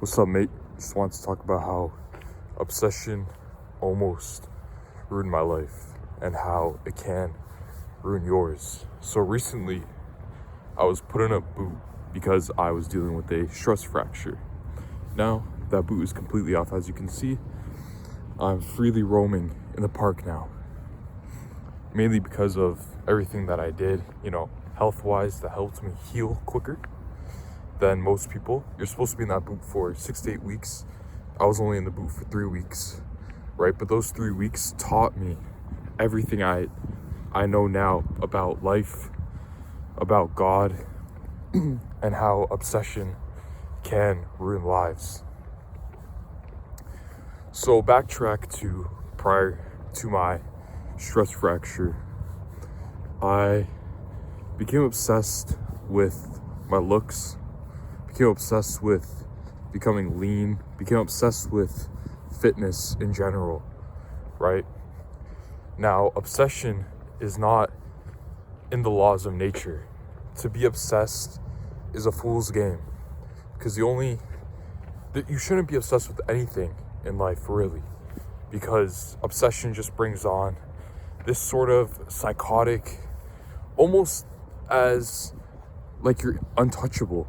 What's up, mate? Just wanted to talk about how obsession almost ruined my life and how it can ruin yours. So recently, I was put in a boot because I was dealing with a stress fracture. Now, that boot is completely off. As you can see, I'm freely roaming in the park now. Mainly because of everything that I did, health-wise, that helped me heal quicker than most people. You're supposed to be in that boot for 6 to 8 weeks. I was only in the boot for 3 weeks, right? But those 3 weeks taught me everything I know now about life, about God, and how obsession can ruin lives. So backtrack to prior to my stress fracture. I became obsessed with my looks, became obsessed with becoming lean, became obsessed with fitness in general, right? Now, obsession is not in the laws of nature. To be obsessed is a fool's game, because you shouldn't be obsessed with anything in life, really, because obsession just brings on this sort of psychotic, almost as like you're untouchable,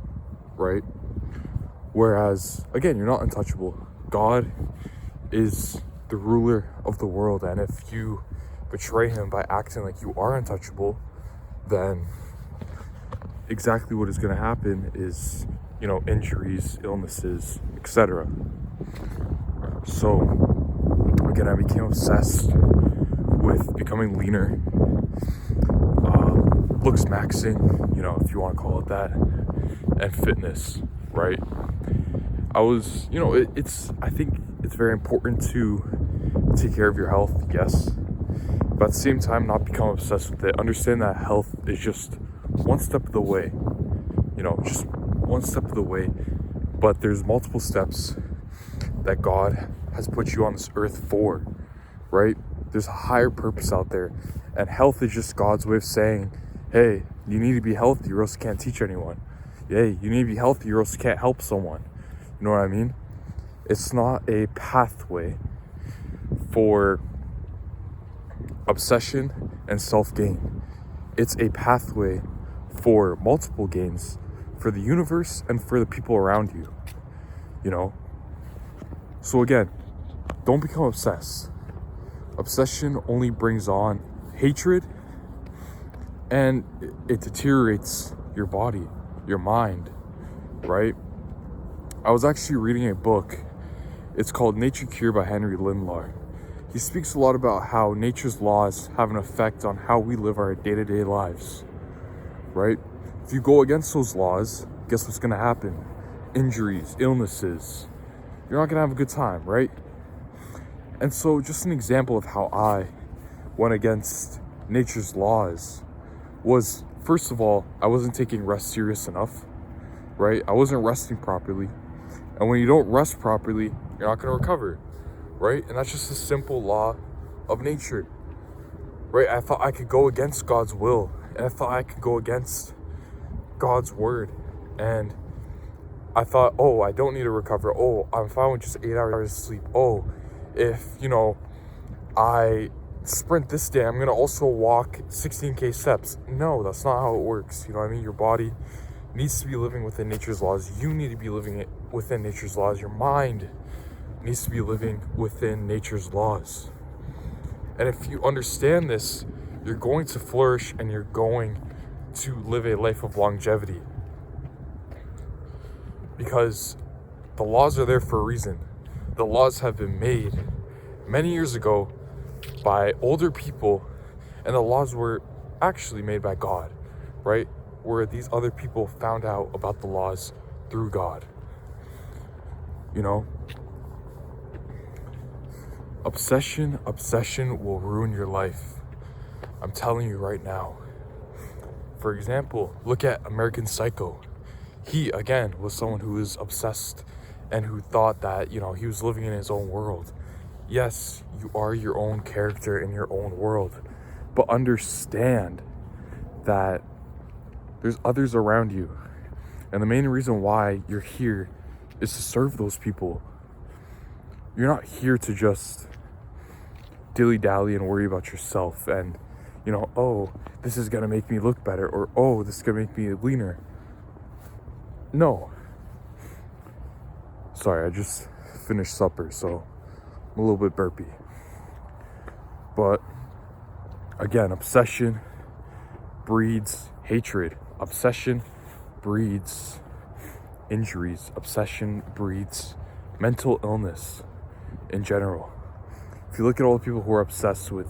right? Whereas, again, you're not untouchable. God is the ruler of the world, and if you betray him by acting like you are untouchable, then exactly what is going to happen is, injuries, illnesses, etc. So, again, I became obsessed with becoming leaner, looks maxing, if you want to call it that, and fitness, right? I think it's very important to take care of your health, yes, but at the same time, not become obsessed with it. Understand that health is just one step of the way, just one step of the way, but there's multiple steps that God has put you on this earth for, right? There's a higher purpose out there, and health is just God's way of saying, hey, you need to be healthy or else you can't teach anyone. Hey, you need to be healthy or else you can't help someone. You know what I mean? It's not a pathway for obsession and self-gain. It's a pathway for multiple gains for the universe and for the people around you, So again, don't become obsessed. Obsession only brings on hatred, and it deteriorates your body, your mind, right? I was actually reading a book. It's called Nature Cure by Henry Lindlar. He speaks a lot about how nature's laws have an effect on how we live our day-to-day lives, right? If you go against those laws, guess what's going to happen? Injuries, illnesses. You're not going to have a good time, right? And so just an example of how I went against nature's laws was, first of all, I wasn't taking rest serious enough, right? I wasn't resting properly. And when you don't rest properly, you're not going to recover, right? And that's just a simple law of nature, right? I thought I could go against God's will, and I thought I could go against God's word. And I thought, oh, I don't need to recover. Oh, I'm fine with just 8 hours of sleep. Oh, if, I sprint this day, I'm going to also walk 16K steps. No, that's not how it works. You know what I mean? Your body needs to be living within nature's laws. You need to be living it within nature's laws. Your mind needs to be living within nature's laws. And if you understand this, you're going to flourish and you're going to live a life of longevity. Because the laws are there for a reason. The laws have been made many years ago by older people, and the laws were actually made by God, right? Where these other people found out about the laws through God. Obsession will ruin your life. I'm telling you right now. For example, look at American Psycho. He, again, was someone who was obsessed and who thought that, he was living in his own world. Yes, you are your own character in your own world, but understand that there's others around you. And the main reason why you're here is to serve those people. You're not here to just dilly-dally and worry about yourself and, you know, oh, this is gonna make me look better, or oh, this is gonna make me leaner. No. Sorry, I just finished supper, so I'm a little bit burpy. But again, obsession breeds hatred. Obsession breeds injuries. Obsession breeds mental illness in general. If you look at all the people who are obsessed with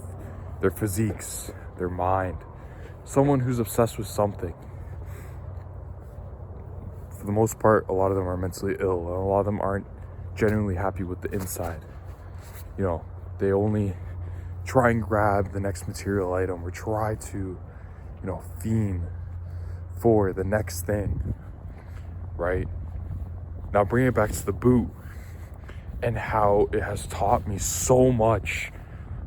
their physiques, their mind, someone who's obsessed with something, for the most part, a lot of them are mentally ill, and a lot of them aren't genuinely happy with the inside. You know, they only try and grab the next material item, or try to, you know, fiend for the next thing, right? Now bring it back to the boot and how it has taught me so much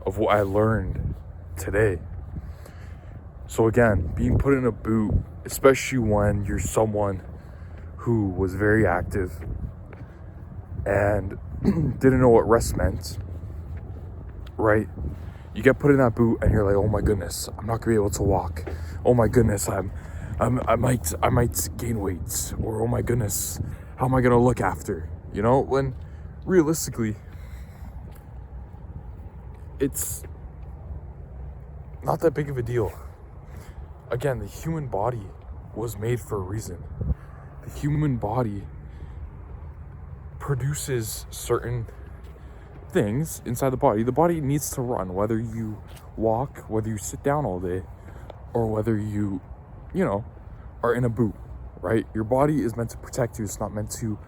of what I learned today. So again, being put in a boot, especially when you're someone who was very active and didn't know what rest meant, right? You get put in that boot and you're like, oh my goodness, I'm not gonna be able to walk. Oh my goodness, I might gain weight. Or oh my goodness, how am I gonna look after? You know, when realistically, it's not that big of a deal. Again, the human body was made for a reason. The human body produces certain things inside the body. The body needs to run, whether you walk, whether you sit down all day, or whether you know, are in a boot, right? Your body is meant to protect you. It's not meant to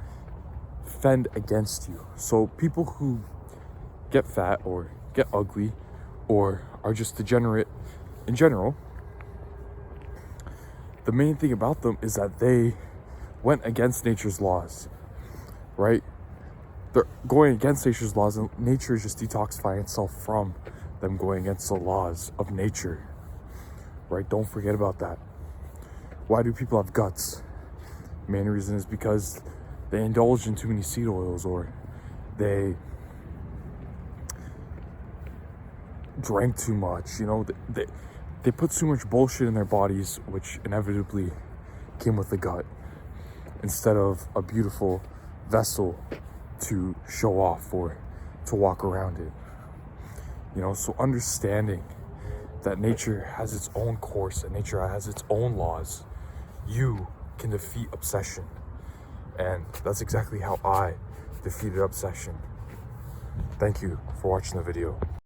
fend against you. So people who get fat or get ugly or are just degenerate in general, the main thing about them is that they went against nature's laws, right? They're going against nature's laws, and nature is just detoxifying itself from them going against the laws of nature, right? Don't forget about that. Why do people have guts? The main reason is because they indulge in too many seed oils, or they drank too much. You know, they put too much bullshit in their bodies, which inevitably came with the gut, instead of a beautiful vessel to show off or to walk around in. You know, so understanding that nature has its own course and nature has its own laws, you can defeat obsession. And that's exactly how I defeated obsession. Thank you for watching the video.